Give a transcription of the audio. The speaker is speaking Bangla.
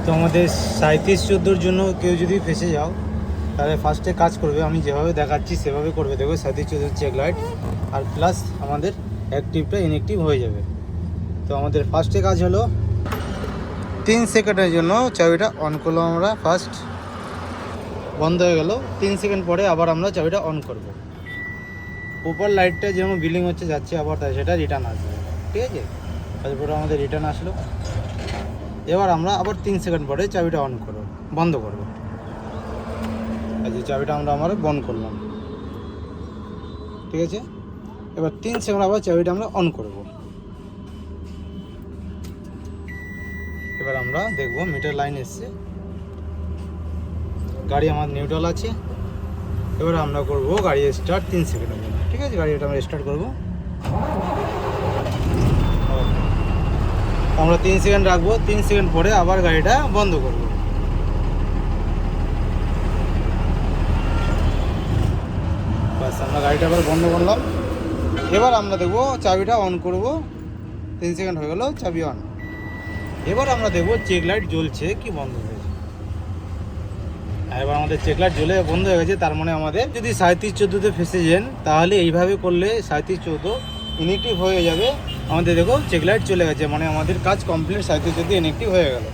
তো আমাদের 37-14 জন্য কেউ যদি ফেসে যাও তাহলে ফার্স্টে কাজ করবে, আমি যেভাবে দেখাচ্ছি সেভাবে করবে, দেখো 37-14 চেক লাইট আর প্লাস আমাদের অ্যাক্টিভটা ইনঅ্যাক্টিভ হয়ে যাবে। তো আমাদের ফার্স্টে কাজ হলো 3 সেকেন্ডের জন্য চাবিটা অন করলাম আমরা, ফার্স্ট বন্ধ হয়ে গেল। 3 সেকেন্ড পরে আবার আমরা চাবিটা অন করব। উপর লাইটটা যেমন বিলিং হচ্ছে যাচ্ছে, আবার তাই সেটা রিটার্ন আসবে, ঠিক আছে। তারপরে আমাদের রিটার্ন আসলো। এবার আমরা আবার 3 সেকেন্ড পরে চাবিটা অন করব, বন্ধ করব। আচ্ছা, চাবিটা আমরা বন্ধ করলাম, ঠিক আছে। এবার 3 সেকেন্ড আবার চাবিটা আমরা অন করব। এবার আমরা দেখব মিটার লাইন এসছে, গাড়ি আমার নিউট্রাল আছে। এবার আমরা করব গাড়ি স্টার্ট 3 সেকেন্ডের জন্য, ঠিক আছে। গাড়িটা আমরা স্টার্ট করব, আমরা 3 সেকেন্ড রাখবো। 3 সেকেন্ড পরে আবার গাড়িটা বন্ধ করব। বাস, আমরা গাড়িটা আবার বন্ধ করলাম। এবার আমরা দেখব চাবিটা অন করব। 3 সেকেন্ড হয়ে গেল, চাবি অন। এবার আমরা দেখব চেক লাইট জ্বলছে কি বন্ধ হয়েছে। এবার আমাদের চেক লাইট জ্বলে বন্ধ হয়ে গেছে, তার মানে আমাদের যদি 37-14তে ফেসে যান তাহলে এইভাবে করলে 37-14 ইনঅ্যাক্টিভ হয়ে যাবে। আমাদের দেখো চেক লাইট চলে গেছে, মানে আমাদের কাজ কমপ্লিট, 37-14 ইনঅ্যাক্টিভ হয়ে গেল।